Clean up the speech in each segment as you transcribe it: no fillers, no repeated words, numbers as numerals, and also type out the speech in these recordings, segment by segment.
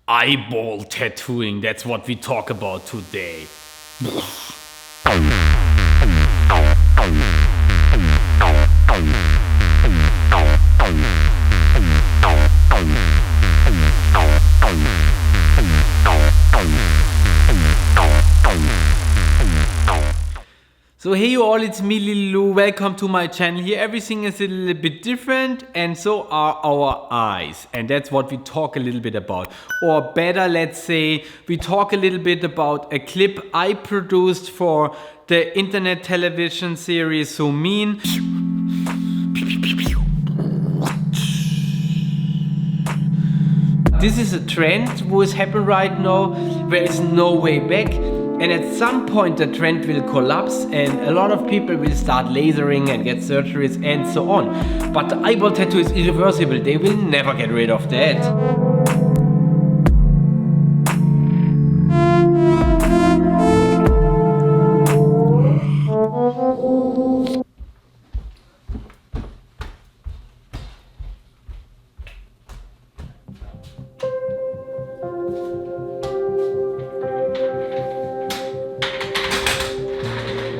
Eyeball tattooing, that's what we talk about today. So hey you all, it's me Lulu, welcome to my channel. Here everything is a little bit different and so are our eyes, and that's what we talk a little bit about. Or better, let's say, we talk a little bit about a clip I produced for the internet television series So Mean. This is a trend what is happening right now, there is no way back. And at some point the trend will collapse and a lot of people will start lasering and get surgeries and so on. But the eyeball tattoo is irreversible, they will never get rid of that.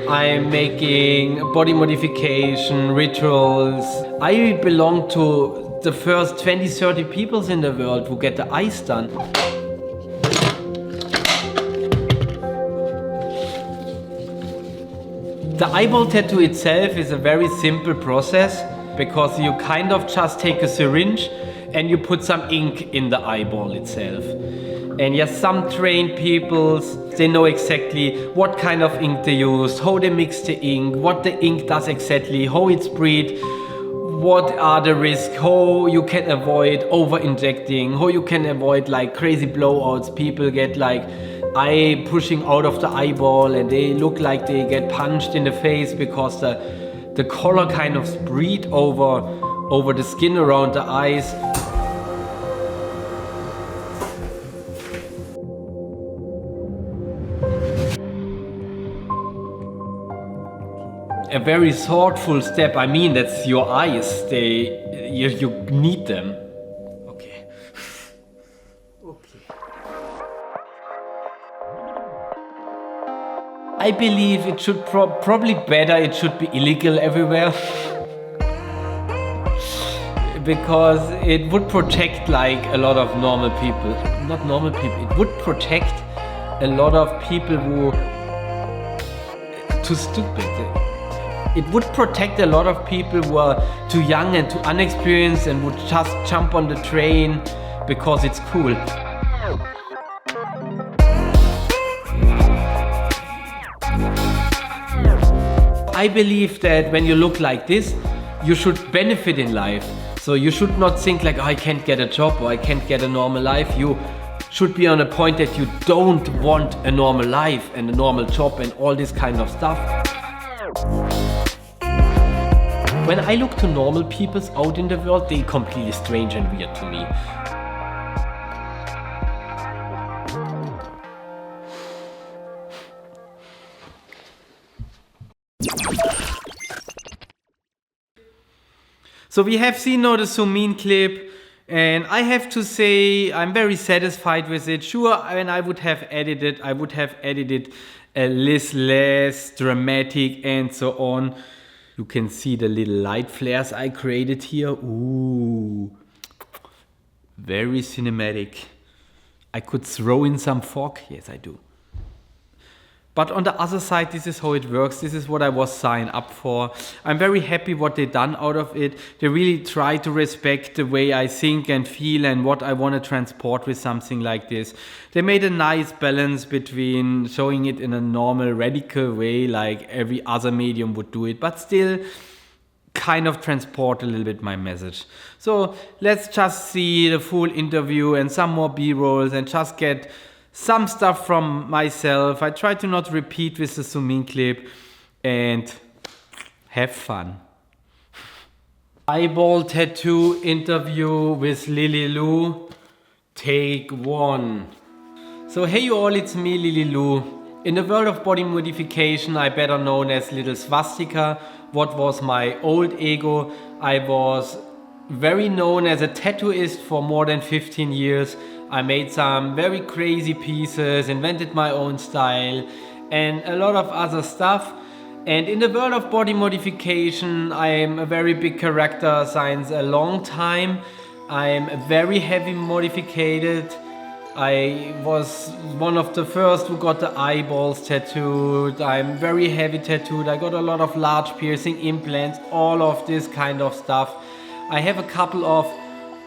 I'm making body modification rituals. I belong to the first 20-30 peoples in the world who get the eyes done. The eyeball tattoo itself is a very simple process because you kind of just take a syringe and you put some ink in the eyeball itself. And yes, some trained people, they know exactly what kind of ink they use, how they mix the ink, what the ink does exactly, how it's sprayed, what are the risks, how you can avoid over injecting, how you can avoid like crazy blowouts. People get like eye pushing out of the eyeball and they look like they get punched in the face because the color kind of spread over the skin around the eyes. A very thoughtful step. I mean, that's your eyes. You need them. Okay. Okay. I believe it should probably better. It should be illegal everywhere. Because it would protect like a lot of normal people. Not normal people. It would protect a lot of people who too stupid. It would protect a lot of people who are too young and too unexperienced and would just jump on the train because it's cool. I believe that when you look like this, you should benefit in life. So you should not think like, oh, I can't get a job or I can't get a normal life. You should be on a point that you don't want a normal life and a normal job and all this kind of stuff. When I look to normal peoples out in the world, they're completely strange and weird to me. So we have seen now the So Mean clip, and I have to say I'm very satisfied with it. Sure, when I would have edited a little less dramatic and so on. You can see the little light flares I created here. Ooh, very cinematic. I could throw in some fog. Yes, I do. But on the other side, this is how it works. This is what I was signed up for. I'm very happy what they done out of it. They really try to respect the way I think and feel and what I want to transport with something like this. They made a nice balance between showing it in a normal, radical way, like every other medium would do it, but still kind of transport a little bit my message. So let's just see the full interview and some more B-rolls and just get some stuff from myself. I try to not repeat with the So Mean clip and have fun. Eyeball tattoo interview with Lily Lou, take 1. So hey you all, it's me Lily Lou. In the world of body modification, I better known as Little Swastika. What was my old ego? I was very known as a tattooist for more than 15 years. I made some very crazy pieces, invented my own style, and a lot of other stuff. And in the world of body modification, I am a very big character since a long time. I am very heavy modificated. I was one of the first who got the eyeballs tattooed. I'm very heavy tattooed. I got a lot of large piercing implants, all of this kind of stuff. I have a couple of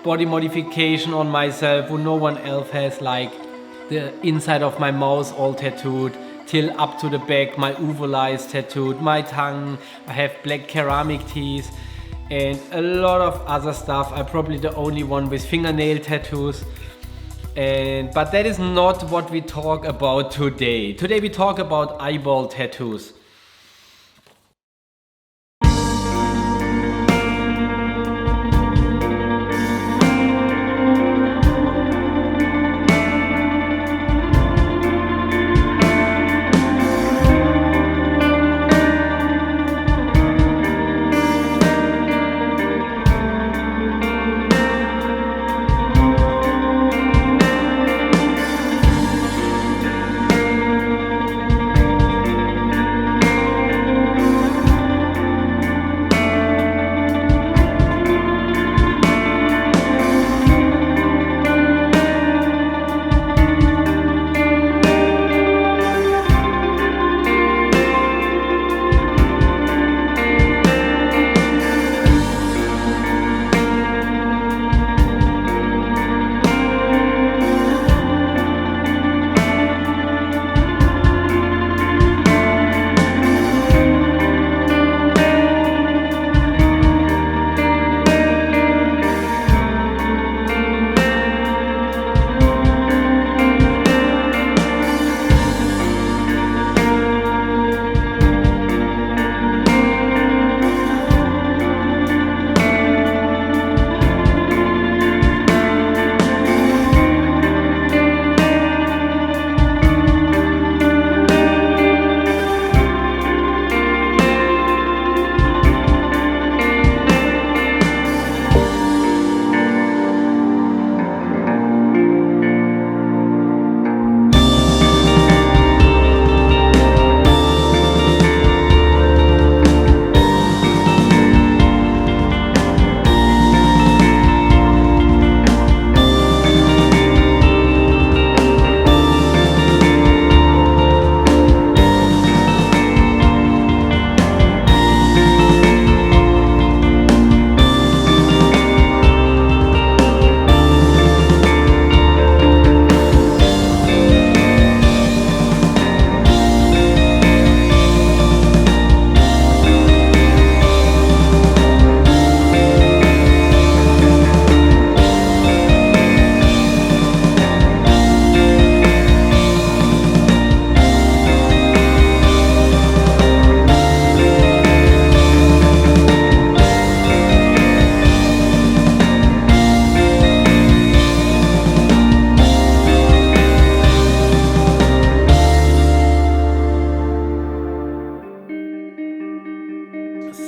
body modification on myself who no one else has, like the inside of my mouth all tattooed till up to the back, my uvula is tattooed, my tongue, I have black ceramic teeth, and a lot of other stuff. I'm probably the only one with fingernail tattoos. But that is not what we talk about today. Today we talk about eyeball tattoos.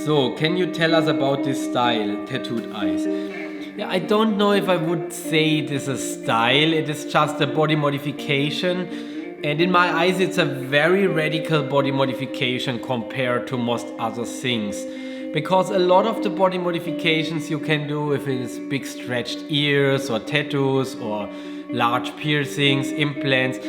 So, can you tell us about this style, tattooed eyes? Yeah, I don't know if I would say it is a style, it is just a body modification. And in my eyes, it's a very radical body modification compared to most other things. Because a lot of the body modifications you can do, if it is big stretched ears or tattoos or large piercings, implants,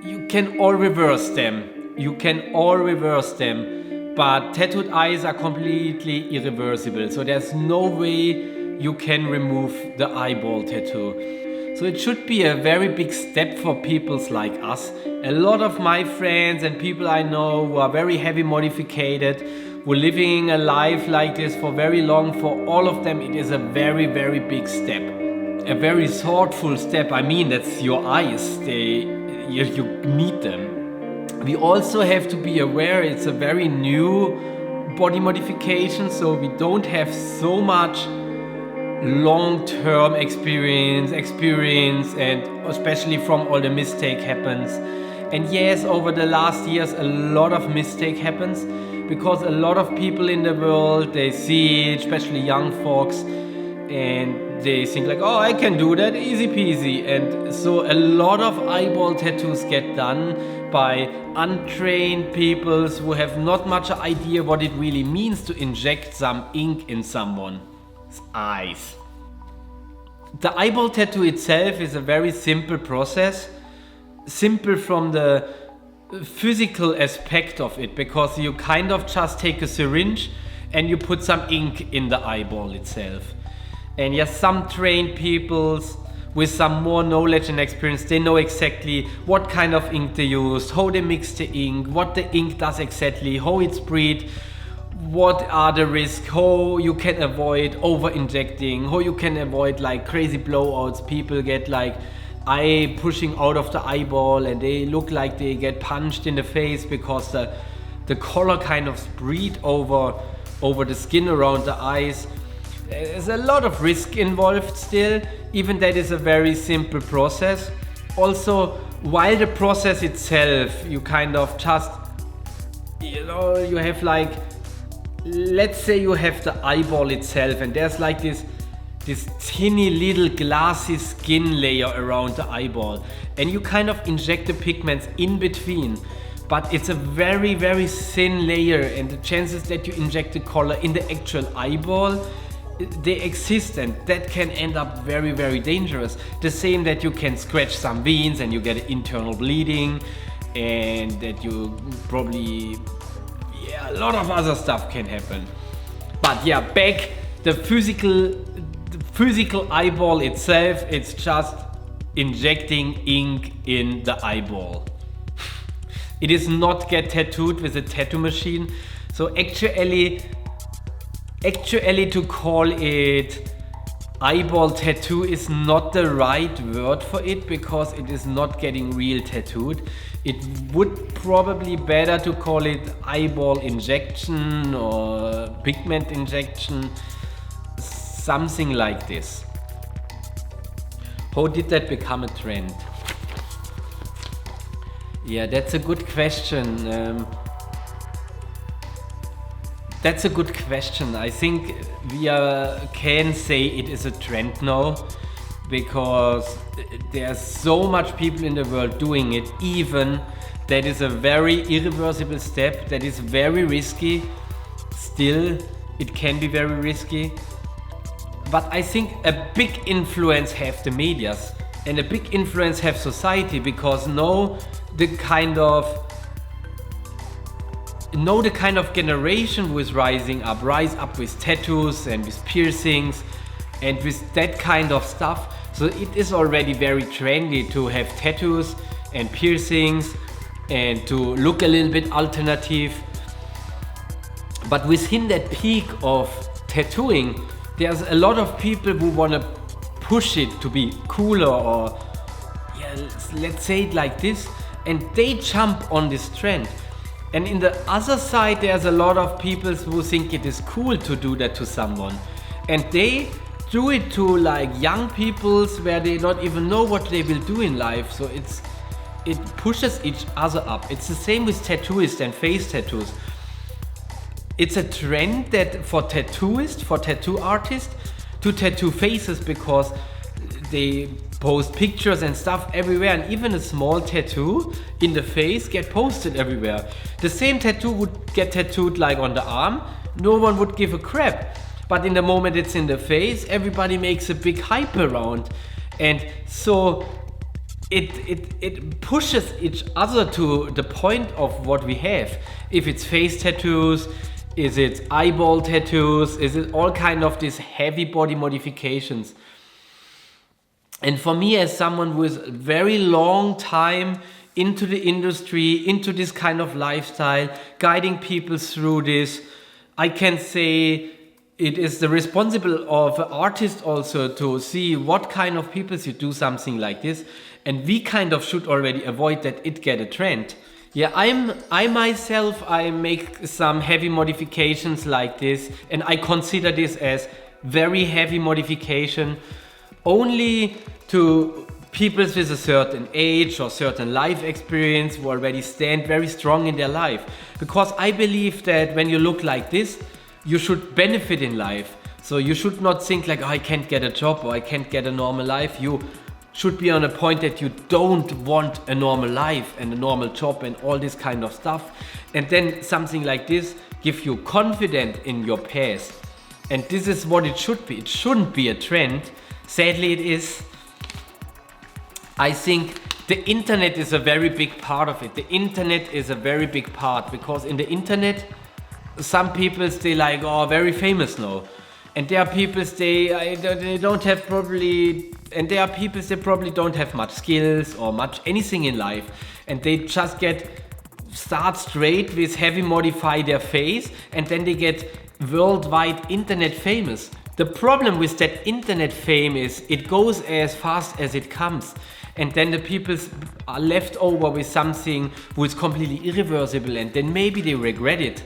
you can all reverse them. You can all reverse them, but tattooed eyes are completely irreversible. So there's no way you can remove the eyeball tattoo. So it should be a very big step for people like us. A lot of my friends and people I know who are very heavy modificated, who are living a life like this for very long, for all of them it is a very, very big step. A very thoughtful step. I mean, that's your eyes. You need them. We also have to be aware it's a very new body modification, so we don't have so much long-term experience, and especially from all the mistake happens. And yes, over the last years a lot of mistake happens, because a lot of people in the world, they see, especially young folks, and they think like, oh, I can do that, easy peasy. And so a lot of eyeball tattoos get done by untrained people who have not much idea what it really means to inject some ink in someone's eyes. The eyeball tattoo itself is a very simple process, simple from the physical aspect of it, because you kind of just take a syringe and you put some ink in the eyeball itself. And yes, some trained people with some more knowledge and experience, they know exactly what kind of ink they use, how they mix the ink, what the ink does exactly, how it's sprayed, what are the risks, how you can avoid over injecting, how you can avoid like crazy blowouts. People get like eye pushing out of the eyeball and they look like they get punched in the face because the color kind of spread over the skin around the eyes. There's a lot of risk involved still, even that is a very simple process. Also, while the process itself, you kind of just, you have like, let's say you have the eyeball itself and there's like this tiny little glassy skin layer around the eyeball, and you kind of inject the pigments in between, but it's a very, very thin layer, and the chances that you inject the color in the actual eyeball, they exist, and that can end up very, very dangerous. The same that you can scratch some veins and you get internal bleeding, and that you probably, a lot of other stuff can happen. But yeah, back the physical eyeball itself, it's just injecting ink in the eyeball. It is not get tattooed with a tattoo machine. So actually to call it eyeball tattoo is not the right word for it, because it is not getting real tattooed. It would probably better to call it eyeball injection or pigment injection, something like this. How did that become a trend? Yeah, that's a good question. That's a good question. I think we can say it is a trend now, because there's so much people in the world doing it. Even that is a very irreversible step, that is very risky. Still, it can be very risky. But I think a big influence have the medias, and a big influence have society, because now the kind of generation who is rise up with tattoos and with piercings and with that kind of stuff. So it is already very trendy to have tattoos and piercings and to look a little bit alternative. But within that peak of tattooing, there's a lot of people who want to push it to be cooler, or let's say it like this, and they jump on this trend. And in the other side, there's a lot of people who think it is cool to do that to someone, and they do it to like young people where they don't even know what they will do in life. So it pushes each other up. It's the same with tattooists and face tattoos. It's a trend that for tattoo artists to tattoo faces, because they post pictures and stuff everywhere, and even a small tattoo in the face get posted everywhere. The same tattoo would get tattooed like on the arm, no one would give a crap. But in the moment it's in the face, everybody makes a big hype around. And so it pushes each other to the point of what we have. If it's face tattoos, is it eyeball tattoos, is it all kind of these heavy body modifications. And for me, as someone who is very long time into the industry, into this kind of lifestyle, guiding people through this, I can say it is the responsible of an artist also to see what kind of people you do something like this. And we kind of should already avoid that it get a trend. Yeah, I myself make some heavy modifications like this, and I consider this as very heavy modification only to people with a certain age or certain life experience who already stand very strong in their life. Because I believe that when you look like this, you should benefit in life. So you should not think like, oh, I can't get a job or I can't get a normal life. You should be on a point that you don't want a normal life and a normal job and all this kind of stuff. And then something like this gives you confidence in your past. And this is what it should be. It shouldn't be a trend. Sadly, it is. I think the internet is a very big part of it. The internet is a very big part because in the internet, some people stay like, oh, very famous now. And there are people they don't have probably, and there are people they probably don't have much skills or much anything in life. And they just start straight with heavy modify their face and then they get worldwide internet famous. The problem with that internet fame is it goes as fast as it comes. And then the people are left over with something who is completely irreversible and then maybe they regret it.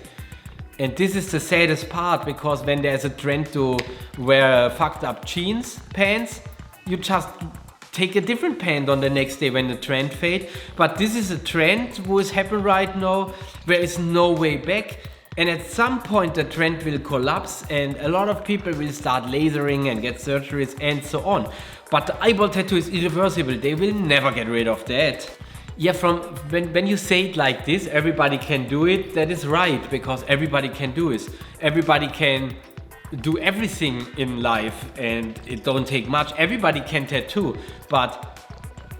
And this is the saddest part because when there's a trend to wear fucked up jeans, pants, you just take a different pant on the next day when the trend fades. But this is a trend who is happening right now where is no way back. And at some point the trend will collapse and a lot of people will start lasering and get surgeries and so on. But the eyeball tattoo is irreversible. They will never get rid of that. Yeah, from when you say it like this, everybody can do it, that is right, because everybody can do it. Everybody can do everything in life and it don't take much. Everybody can tattoo, but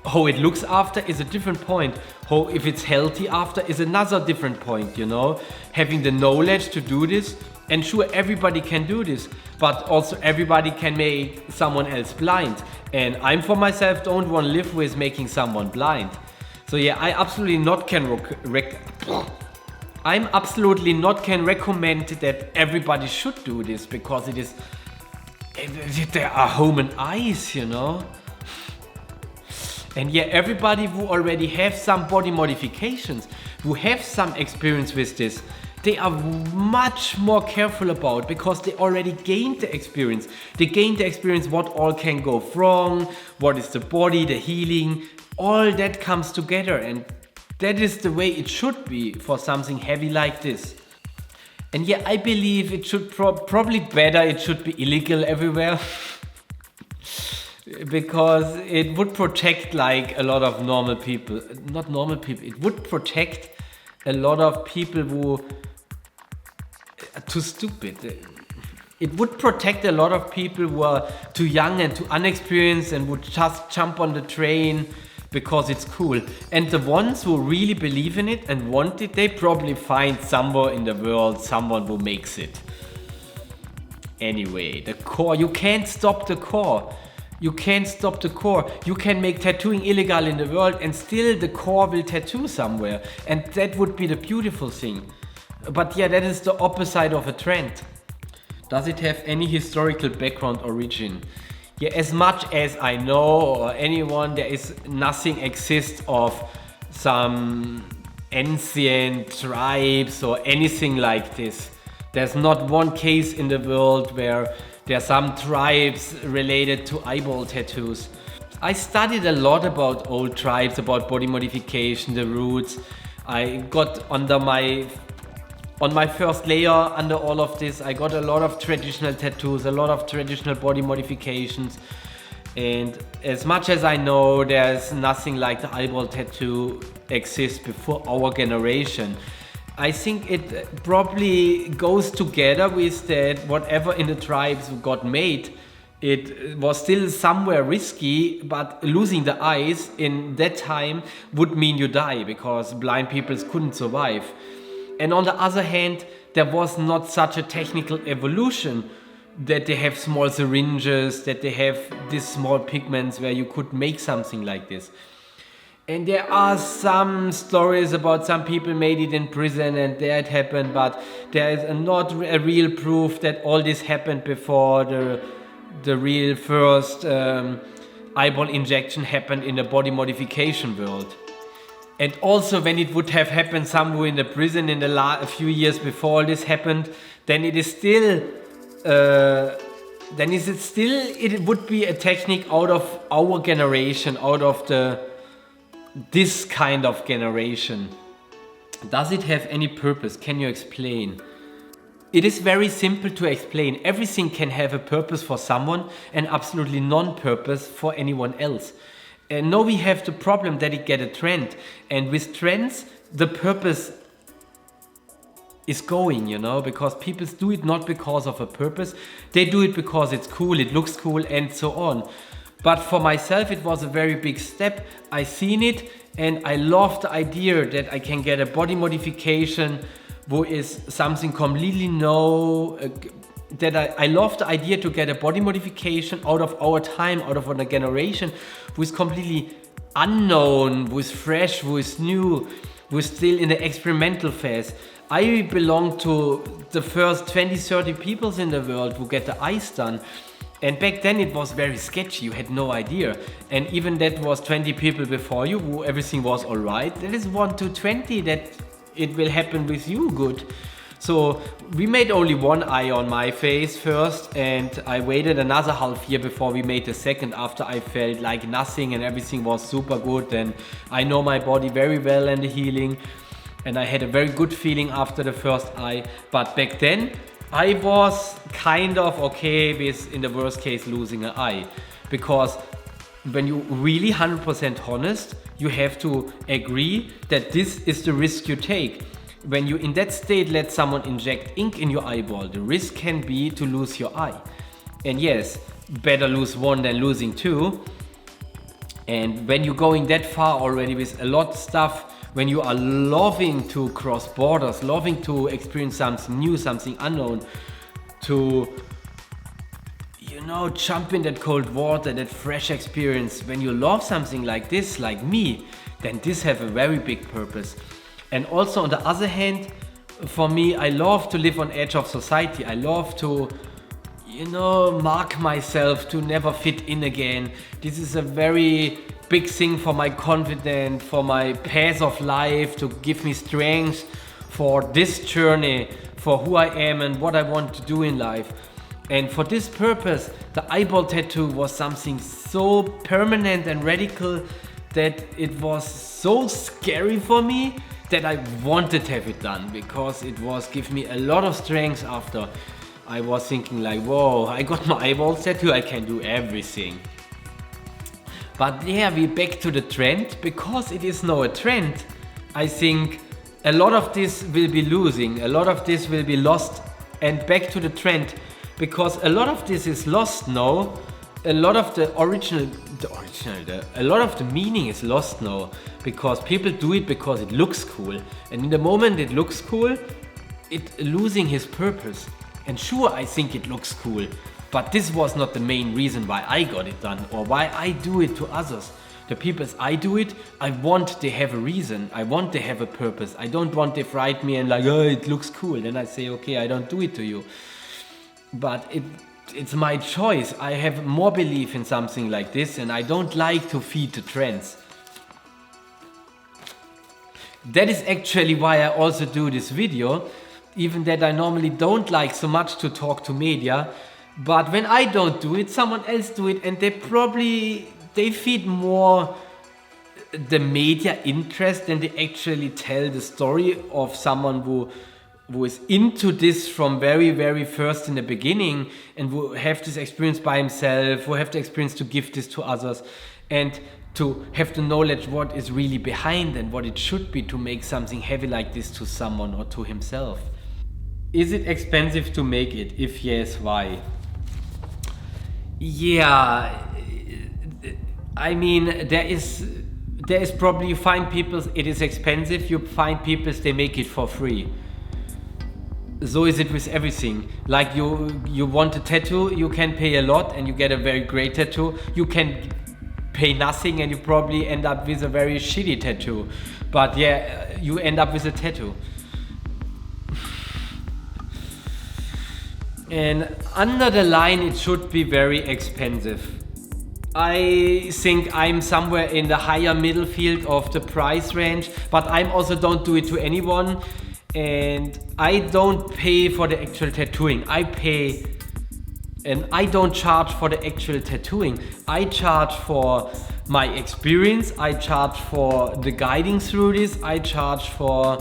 how it looks after is a different point. How if it's healthy after is another different point, you know. Having the knowledge to do this, and sure everybody can do this, but also everybody can make someone else blind. And I'm for myself don't want to live with making someone blind. So yeah, I absolutely not can recommend that everybody should do this because there are human eyes, you know. And yeah, everybody who already have some body modifications, who have some experience with this, they are much more careful about because they already gained the experience. They gained the experience what all can go wrong, what is the body, the healing, all that comes together, and that is the way it should be for something heavy like this. And yeah, I believe it should probably better, it should be illegal everywhere. Because it would protect like a lot of normal people, not normal people, it would protect a lot of people who are too stupid. It would protect a lot of people who are too young and too unexperienced and would just jump on the train because it's cool. And the ones who really believe in it and want it, they probably find somewhere in the world someone who makes it. Anyway, the core, you can't stop the core. You can't stop the core. You can make tattooing illegal in the world and still the core will tattoo somewhere. And that would be the beautiful thing. But yeah, that is the opposite of a trend. Does it have any historical background origin? Yeah, as much as I know or anyone, there is nothing exists of some ancient tribes or anything like this. There's not one case in the world where there are some tribes related to eyeball tattoos. I studied a lot about old tribes, about body modification, the roots. I got on my first layer under all of this, I got a lot of traditional tattoos, a lot of traditional body modifications. And as much as I know, there's nothing like the eyeball tattoo exists before our generation. I think it probably goes together with that whatever in the tribes got made, it was still somewhere risky, but losing the eyes in that time would mean you die because blind people couldn't survive. And on the other hand, there was not such a technical evolution that they have small syringes, that they have these small pigments where you could make something like this. And there are some stories about some people made it in prison and that happened, but there is not a real proof that all this happened before the real first eyeball injection happened in the body modification world. And also when it would have happened somewhere in the prison in a few years before all this happened, then it is still, it would be a technique out of our generation, out of this kind of generation. Does it have any purpose? Can you explain? It is very simple to explain. Everything can have a purpose for someone and absolutely non-purpose for anyone else. And now we have the problem that it get a trend. And with trends, the purpose is going, because people do it not because of a purpose. They do it because it's cool, it looks cool, and so on. But for myself, it was a very big step. I seen it and I love the idea that I can get a body modification who is something completely new, that I love the idea to get a body modification out of our time, out of a generation who is completely unknown, who is fresh, who is new, who is still in the experimental phase. I belong to the first 20, 30 people in the world who get the eyes done. And back then it was very sketchy, you had no idea. And even that was 20 people before you, who everything was alright. That is 1 to 20 that it will happen with you good. So we made only one eye on my face first, and I waited another half year before we made the second, after I felt like nothing and everything was super good. And I know my body very well and the healing. And I had a very good feeling after the first eye. But back then, I was kind of okay with, in the worst case, losing an eye. Because when you really 100% honest, you have to agree that this is the risk you take. When you in that state let someone inject ink in your eyeball, the risk can be to lose your eye. And yes, better lose one than losing two. And when you're going that far already with a lot of stuff, when you are loving to cross borders, loving to experience something new, something unknown, to, jump in that cold water, that fresh experience, when you love something like this, like me, then this have a very big purpose. And also on the other hand, for me, I love to live on edge of society. I love to, mark myself to never fit in again. This is a very big thing for my confidence, for my path of life, to give me strength for this journey, for who I am and what I want to do in life. And for this purpose, the eyeball tattoo was something so permanent and radical that it was so scary for me that I wanted to have it done, because it was give me a lot of strength after. I was thinking like, whoa, I got my eyeball tattoo, I can do everything. But yeah, we back to the trend, because it is now a trend. I think a lot of this will be losing, a lot of this will be lost, and back to the trend, because a lot of this is lost now. A lot of a lot of the meaning is lost now, because people do it because it looks cool, and in the moment it looks cool, it's losing his purpose. And sure, I think it looks cool, but this was not the main reason why I got it done or why I do it to others. The people I do it, I want they have a reason, I want they have a purpose. I don't want they fright me and like, oh, it looks cool, then I say, okay, I don't do it to you. But it's my choice. I have more belief in something like this, and I don't like to feed the trends. That is actually why I also do this video, even that I normally don't like so much to talk to media. But when I don't do it, someone else do it, and they feed more the media interest than they actually tell the story of someone who is into this from very, very first in the beginning, and who have this experience by himself, who have the experience to give this to others, and to have the knowledge what is really behind and what it should be to make something heavy like this to someone or to himself. Is it expensive to make it? If yes, why? Yeah, I mean, there is probably, you find people, it is expensive, you find people, they make it for free. So is it with everything. Like you want a tattoo, you can pay a lot and you get a very great tattoo. You can pay nothing and you probably end up with a very shitty tattoo. But yeah, you end up with a tattoo. And under the line, it should be very expensive. I think I'm somewhere in the higher middle field of the price range, but I also don't do it to anyone. And I don't pay for the actual tattooing. I pay, and I don't charge for the actual tattooing. I charge for my experience. I charge for the guiding through this. I charge for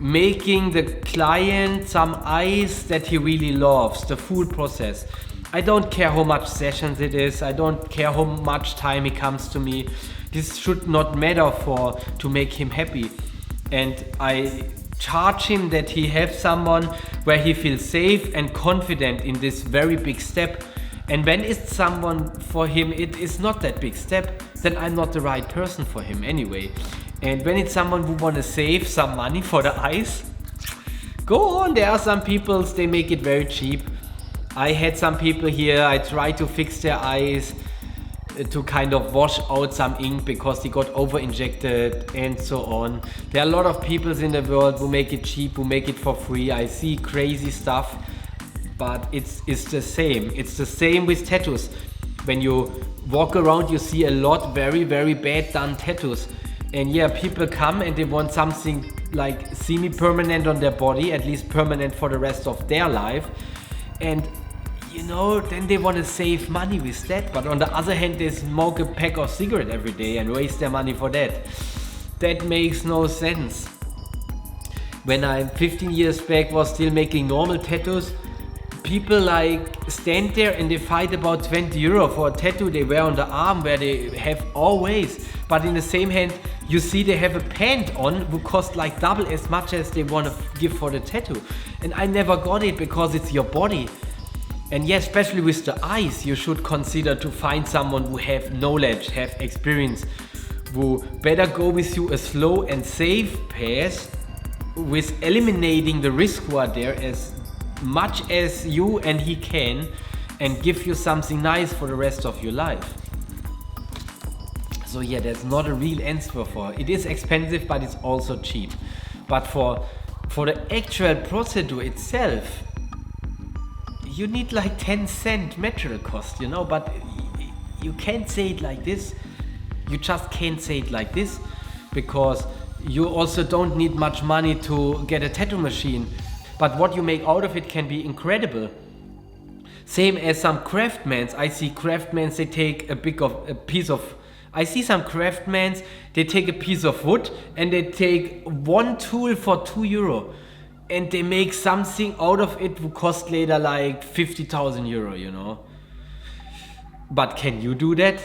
making the client some ice that he really loves, the full process. I don't care how much sessions it is, I don't care how much time he comes to me. This should not matter to make him happy. And I charge him that he has someone where he feels safe and confident in this very big step. And when it's someone for him, it is not that big step, then I'm not the right person for him anyway. And when it's someone who want to save some money for the eyes, go on, there are some people, they make it very cheap. I had some people here, I tried to fix their eyes to kind of wash out some ink because they got over injected and so on. There are a lot of people in the world who make it cheap, who make it for free. I see crazy stuff, but it's the same. It's the same with tattoos. When you walk around, you see a lot very, very bad done tattoos. And yeah, people come and they want something like semi-permanent on their body, at least permanent for the rest of their life. And you know, then they want to save money with that. But on the other hand, they smoke a pack of cigarettes every day and waste their money for that. That makes no sense. When I 15 years back was still making normal tattoos, people like stand there and they fight about 20 euro for a tattoo they wear on the arm where they have always. But in the same hand, you see they have a pant on who cost like double as much as they want to give for the tattoo. And I never got it because it's your body. And yeah, especially with the eyes, you should consider to find someone who have knowledge, have experience, who better go with you a slow and safe path with eliminating the risk who are there as much as you and he can, and give you something nice for the rest of your life. So yeah, that's not a real answer for it. It is expensive, but it's also cheap. But for the actual procedure itself, you need like 10 cent material cost, you know, but you can't say it like this. You just can't say it like this, because you also don't need much money to get a tattoo machine. But what you make out of it can be incredible. Same as some craftsmen. I see craftsmen, they take I see some craftsmen, they take a piece of wood and they take one tool for 2 euro. And they make something out of it who cost later like 50,000 euro, you know. But can you do that?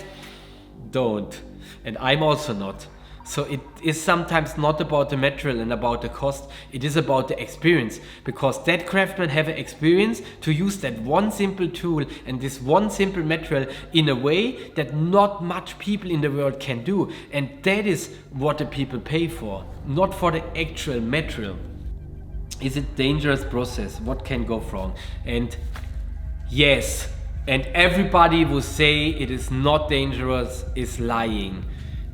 Don't. And I'm also not. So it is sometimes not about the material and about the cost. It is about the experience. Because that craftsman have an experience to use that one simple tool and this one simple material in a way that not much people in the world can do. And that is what the people pay for, not for the actual material. Is it dangerous process? What can go wrong? And yes, and everybody who say it is not dangerous is lying.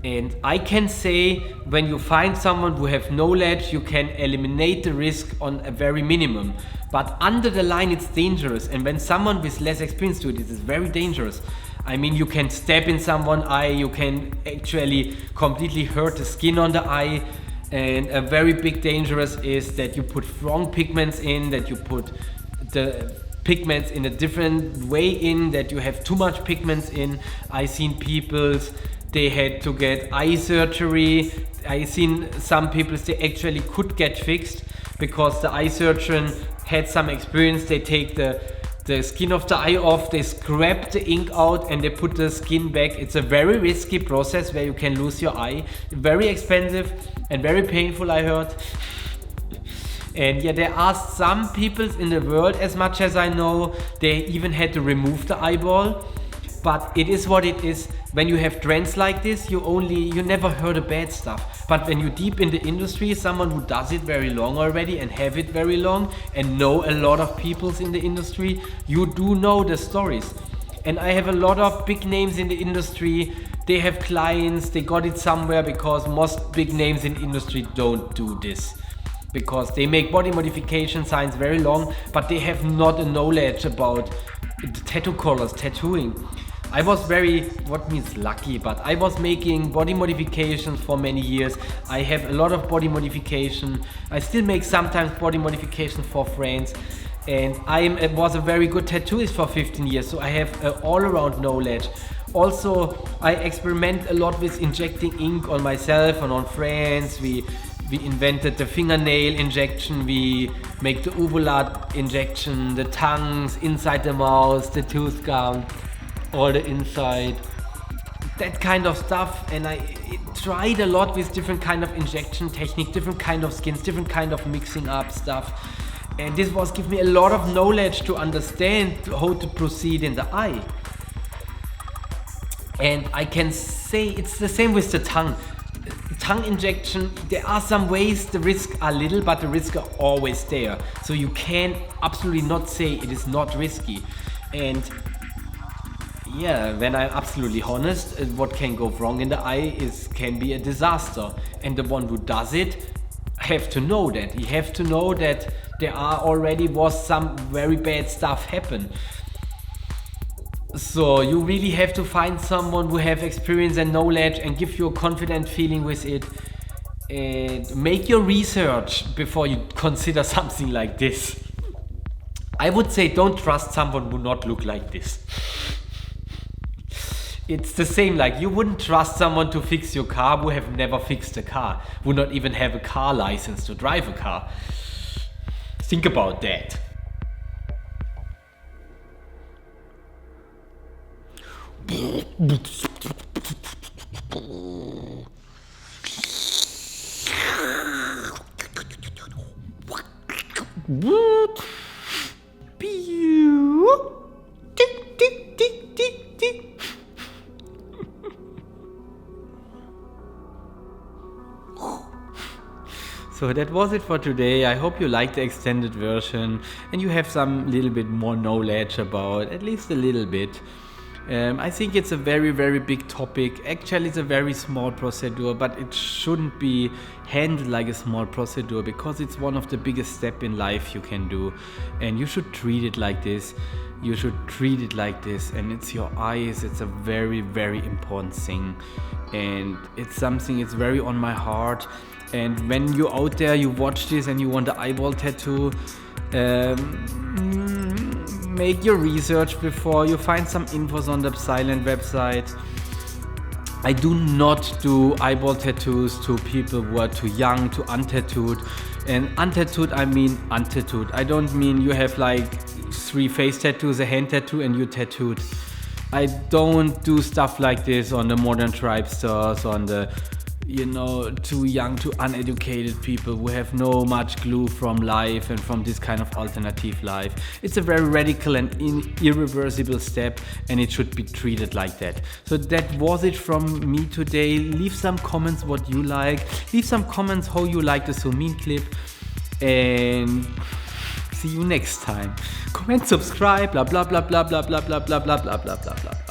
And I can say, when you find someone who have knowledge, you can eliminate the risk on a very minimum. But under the line it's dangerous, and when someone with less experience do it, it is very dangerous. I mean, you can stab in someone's eye, you can actually completely hurt the skin on the eye. And a very big dangerous is that you put wrong pigments in, that you put the pigments in a different way in, that you have too much pigments in. I seen people, they had to get eye surgery. I seen some people, they actually could get fixed because the eye surgeon had some experience. They take the skin of the eye off, they scrap the ink out and they put the skin back. It's a very risky process where you can lose your eye. Very expensive and very painful, I heard. And yeah, there are some people in the world, as much as I know, they even had to remove the eyeball. But it is what it is. When you have trends like this, you never heard of bad stuff. But when you're deep in the industry, someone who does it very long already and have it very long and know a lot of people in the industry, you do know the stories. And I have a lot of big names in the industry. They have clients, they got it somewhere, because most big names in industry don't do this. Because they make body modification science very long, but they have not a knowledge about the tattoo colors, tattooing. I was what means lucky, but I was making body modifications for many years. I have a lot of body modification. I still make sometimes body modifications for friends. And I was a very good tattooist for 15 years, so I have all-around knowledge. Also, I experiment a lot with injecting ink on myself and on friends. We We invented the fingernail injection, we make the uvula injection, the tongues inside the mouth, the tooth gum, all the inside, that kind of stuff. And I tried a lot with different kind of injection technique, different kind of skins, different kind of mixing up stuff. And this was give me a lot of knowledge to understand how to proceed in the eye. And I can say it's the same with the tongue. Tongue injection, there are some ways the risks are little, but the risks are always there. So you can absolutely not say it is not risky. And yeah, when I'm absolutely honest, what can go wrong in the eye can be a disaster. And the one who does it have to know that. You have to know that there was some very bad stuff happen. So you really have to find someone who have experience and knowledge and give you a confident feeling with it. And make your research before you consider something like this. I would say don't trust someone who not look like this. It's the same, like you wouldn't trust someone to fix your car who have never fixed a car, who not even have a car license to drive a car. Think about that. So that was it for today. I hope you liked the extended version and you have some little bit more knowledge about, at least a little bit. I think it's a very, very big topic. Actually, it's a very small procedure, but it shouldn't be handled like a small procedure because it's one of the biggest steps in life you can do. And you should treat it like this. You should treat it like this. And it's your eyes. It's a very, very important thing. And it's something, it's very on my heart. And when you're out there, you watch this and you want an eyeball tattoo, make your research before you find some infos on the Silent website. I do not do eyeball tattoos to people who are too young, too untattooed. And untattooed, I mean untattooed. I don't mean you have like 3 face tattoos, a hand tattoo, and you're tattooed. I don't do stuff like this on the modern tribe stores, on the too young, too uneducated people who have no much clue from life and from this kind of alternative life. It's a very radical and irreversible step, and it should be treated like that. So that was it from me today. Leave some comments what you like. Leave some comments how you like the So Mean clip. And see you next time. Comment, subscribe, blah blah blah blah blah blah blah blah blah blah blah blah blah.